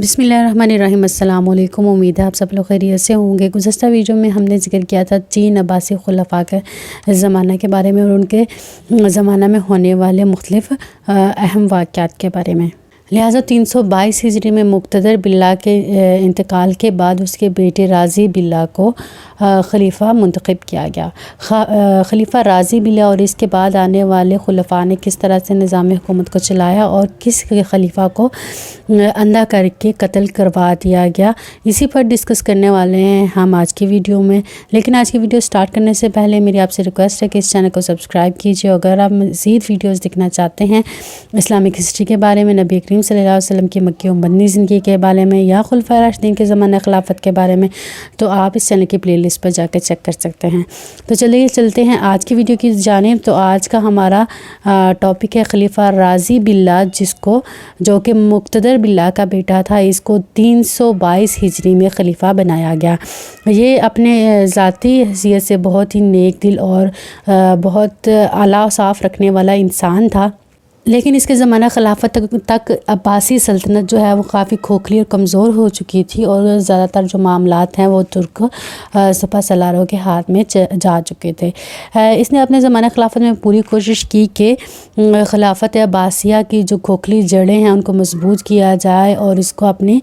بسم اللہ الرحمن الرحیم۔ السلام علیکم، امید ہے آپ سب لوگ خیریت سے ہوں گے۔ گزشتہ ویڈیو میں ہم نے ذکر کیا تھا 3 عباسی خلفاء کے زمانہ کے بارے میں اور ان کے زمانہ میں ہونے والے مختلف اہم واقعات کے بارے میں۔ لہٰذا 322 ہجری میں مقتدر باللہ کے انتقال کے بعد اس کے بیٹے راضی باللہ کو خلیفہ منتخب کیا گیا۔ خلیفہ راضی باللہ اور اس کے بعد آنے والے خلفاء نے کس طرح سے نظام حکومت کو چلایا اور کس خلیفہ کو اندھا کر کے قتل کروا دیا گیا، اسی پر ڈسکس کرنے والے ہیں ہم آج کی ویڈیو میں۔ لیکن آج کی ویڈیو سٹارٹ کرنے سے پہلے میری آپ سے ریکویسٹ ہے کہ اس چینل کو سبسکرائب کیجیے۔ اگر آپ مزید ویڈیوز دیکھنا چاہتے ہیں اسلامک ہسٹری کے بارے میں، نبی کریم صلی اللہ علیہ وسلم کی مکی و مدنی زندگی کے بارے میں یا خلفائے راشدین کے زمانہ خلافت کے بارے میں، تو آپ اس چینل کی پلے لسٹ پر جا کے چیک کر سکتے ہیں۔ تو چلیے چلتے ہیں آج کی ویڈیو کی جانب۔ تو آج کا ہمارا ٹاپک ہے خلیفہ راضی باللہ، جو کہ مقتدر باللہ کا بیٹا تھا۔ اس کو 322 ہجری میں خلیفہ بنایا گیا۔ یہ اپنے ذاتی حیثیت سے بہت ہی نیک دل اور بہت اعلیٰ و صاف رکھنے والا انسان تھا، لیکن اس کے زمانہ خلافت تک عباسی سلطنت جو ہے وہ کافی کھوکھلی اور کمزور ہو چکی تھی، اور زیادہ تر جو معاملات ہیں وہ ترک سپہ سالاروں کے ہاتھ میں جا چکے تھے۔ اس نے اپنے زمانہ خلافت میں پوری کوشش کی کہ خلافت عباسیہ کی جو کھوکھلی جڑیں ہیں ان کو مضبوط کیا جائے اور اس کو اپنی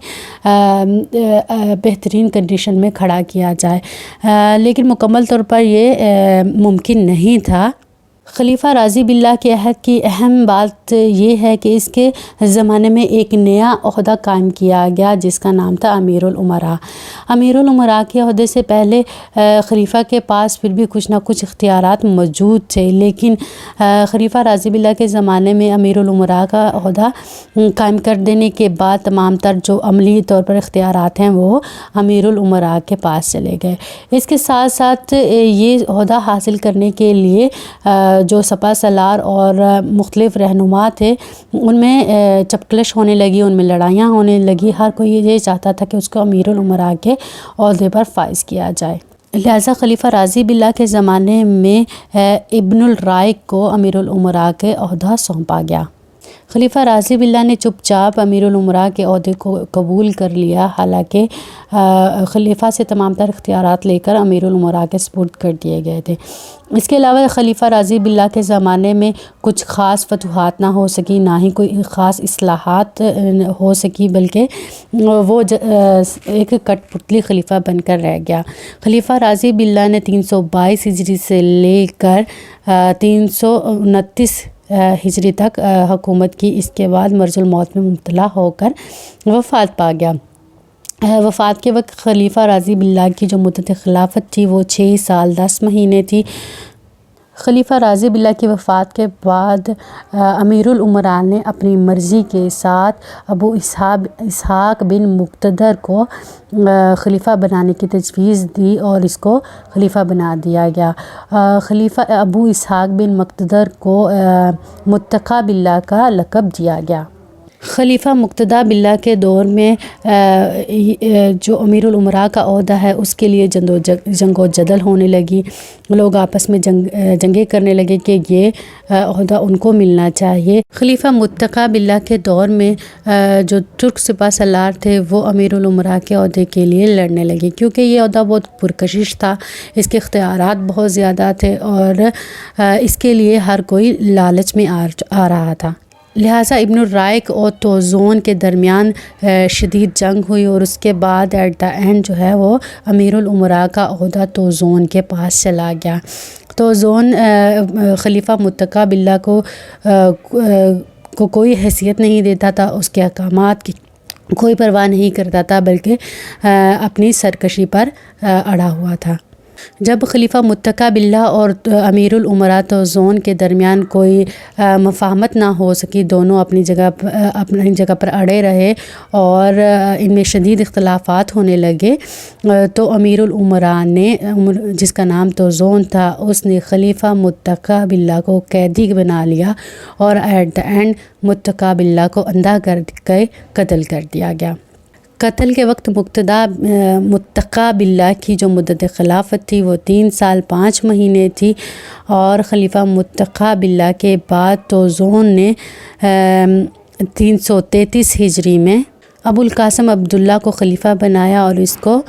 بہترین کنڈیشن میں کھڑا کیا جائے، لیکن مکمل طور پر یہ ممکن نہیں تھا۔ خلیفہ راضی باللہ کے عہد کی اہم بات یہ ہے کہ اس کے زمانے میں ایک نیا عہدہ قائم کیا گیا جس کا نام تھا امیر الامراء۔ امیر الامراء کے عہدے سے پہلے خلیفہ کے پاس پھر بھی کچھ نہ کچھ اختیارات موجود تھے، لیکن خلیفہ راضی باللہ کے زمانے میں امیر الامراء کا عہدہ قائم کر دینے کے بعد تمام تر جو عملی طور پر اختیارات ہیں وہ امیر الامراء کے پاس چلے گئے۔ اس کے ساتھ ساتھ یہ عہدہ حاصل کرنے کے لیے جو سپہ سالار اور مختلف رہنما تھے ان میں چپکلش ہونے لگی، ان میں لڑائیاں ہونے لگی۔ ہر کوئی یہ چاہتا تھا کہ اس کو امیر الامراء کے عہدے پر فائز کیا جائے۔ لہٰذا خلیفہ راضی باللہ کے زمانے میں ابن الرائق کو امیر الامراء کے عہدہ سونپا گیا۔ خلیفہ راضی باللہ نے چپ چاپ امیر الامراء کے عہدے کو قبول کر لیا، حالانکہ خلیفہ سے تمام تر اختیارات لے کر امیر الامراء کے سپرد کر دیے گئے تھے۔ اس کے علاوہ خلیفہ راضی باللہ کے زمانے میں کچھ خاص فتوحات نہ ہو سکی، نہ ہی کوئی خاص اصلاحات ہو سکی، بلکہ وہ ایک کٹ پتلی خلیفہ بن کر رہ گیا۔ خلیفہ راضی باللہ نے 322 ہجری سے لے کر 329 ہجری تک حکومت کی۔ اس کے بعد مرض الموت میں مبتلا ہو کر وفات پا گیا۔ وفات کے وقت خلیفہ راضی باللہ کی جو مدت خلافت تھی وہ 6 سال 10 مہینے تھی۔ خلیفہ راضی باللہ کی وفات کے بعد امیر الامراء نے اپنی مرضی کے ساتھ ابو اسحاق بن مقتدر کو خلیفہ بنانے کی تجویز دی اور اس کو خلیفہ بنا دیا گیا۔ خلیفہ ابو اسحاق بن مقتدر کو متقی باللہ کا لقب دیا گیا۔ خلیفہ مقتدی باللہ کے دور میں جو امیر الامراء کا عہدہ ہے اس کے لیے جنگ و جدل ہونے لگی۔ لوگ آپس میں جنگیں کرنے لگے کہ یہ عہدہ ان کو ملنا چاہیے۔ خلیفہ متقی باللہ کے دور میں جو ترک سپہ سالار تھے وہ امیر الامراء کے عہدے کے لیے لڑنے لگے، کیونکہ یہ عہدہ بہت پرکشش تھا، اس کے اختیارات بہت زیادہ تھے اور اس کے لیے ہر کوئی لالچ میں آ رہا تھا۔ لہٰذا ابن الرائق اور توزون کے درمیان شدید جنگ ہوئی اور اس کے بعد ایٹ دا اینڈ جو ہے وہ امیر الامراء کا عہدہ توزون کے پاس چلا گیا۔ توزون خلیفہ متقی باللہ کو کوئی حیثیت نہیں دیتا تھا، اس کے احکامات کی کوئی پرواہ نہیں کرتا تھا، بلکہ اپنی سرکشی پر اڑا ہوا تھا۔ جب خلیفہ متقی باللہ اور امیر الامراء توزون کے درمیان کوئی مفاہمت نہ ہو سکی، دونوں اپنی جگہ پر اڑے رہے اور ان میں شدید اختلافات ہونے لگے، تو امیر الامراء نے، جس کا نام توزون تھا، اس نے خلیفہ متقی باللہ کو قیدی بنا لیا اور ایٹ دا اینڈ متقی باللہ کو اندھا کر کے قتل کر دیا گیا۔ قتل کے وقت متقی باللہ کی جو مدت خلافت تھی وہ 3 سال 5 مہینے تھی، اور خلیفہ متقی باللہ کے بعد توزون نے 333 ہجری میں ابو القاسم عبداللہ کو خلیفہ بنایا اور اس کو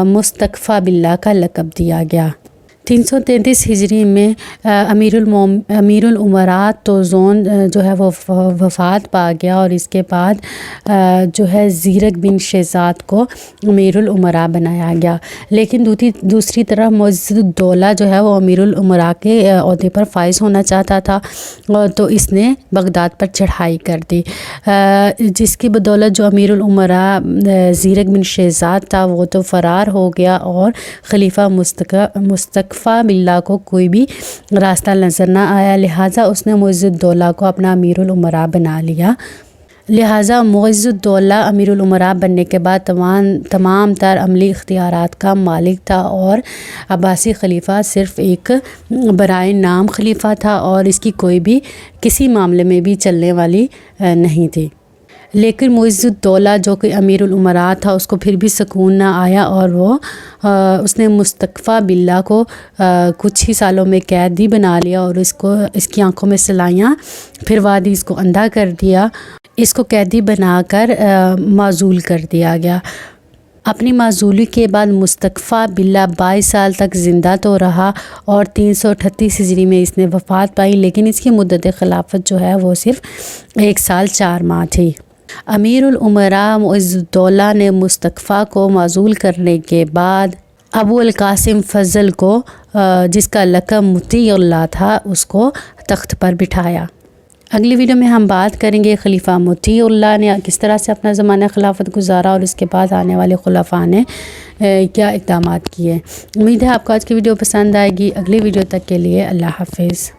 مستکفی باللہ کا لقب دیا گیا۔ 333 ہجری میں امیر الامراء توزون جو ہے وہ وفات پا گیا، اور اس کے بعد جو ہے زیرک بن شہزاد کو امیر الامراء بنایا گیا۔ لیکن دوسری طرف معز الدولہ جو ہے وہ امیر الامراء کے عہدے پر فائز ہونا چاہتا تھا، تو اس نے بغداد پر چڑھائی کر دی، جس کی بدولت جو امیر الامراء زیرک بن شہزاد تھا وہ تو فرار ہو گیا، اور خلیفہ مستکفی باللہ کو کوئی بھی راستہ نظر نہ آیا، لہٰذا اس نے معز الدولہ کو اپنا امیر الامراء بنا لیا۔ لہٰذا معز الدولہ امیر الامراء بننے کے بعد تمام تر عملی اختیارات کا مالک تھا، اور عباسی خلیفہ صرف ایک برائے نام خلیفہ تھا، اور اس کی کوئی بھی کسی معاملے میں بھی چلنے والی نہیں تھی۔ لیکن معز الدولہ جو کہ امیر الامراء تھا اس کو پھر بھی سکون نہ آیا، اور اس نے مستکفی باللہ کو کچھ ہی سالوں میں قیدی بنا لیا، اور اس کی آنکھوں میں سلائیاں پھروا دی، اس کو اندھا کر دیا، اس کو قیدی بنا کر معزول کر دیا گیا۔ اپنی معزولی کے بعد مستکفی باللہ 22 سال تک زندہ تو رہا، اور 338 ہجری میں اس نے وفات پائی، لیکن اس کی مدت خلافت جو ہے وہ صرف 1 سال 4 ماہ تھی۔ امیر الامراء معز الدولہ نے مستکفی کو معزول کرنے کے بعد ابو القاسم فضل کو، جس کا لقب مطیع اللہ تھا، اس کو تخت پر بٹھایا۔ اگلی ویڈیو میں ہم بات کریں گے خلیفہ مطیع اللہ نے کس طرح سے اپنا زمانہ خلافت گزارا، اور اس کے بعد آنے والے خلفاء نے کیا اقدامات کیے۔ امید ہے آپ کو آج کی ویڈیو پسند آئے گی۔ اگلی ویڈیو تک کے لیے اللہ حافظ۔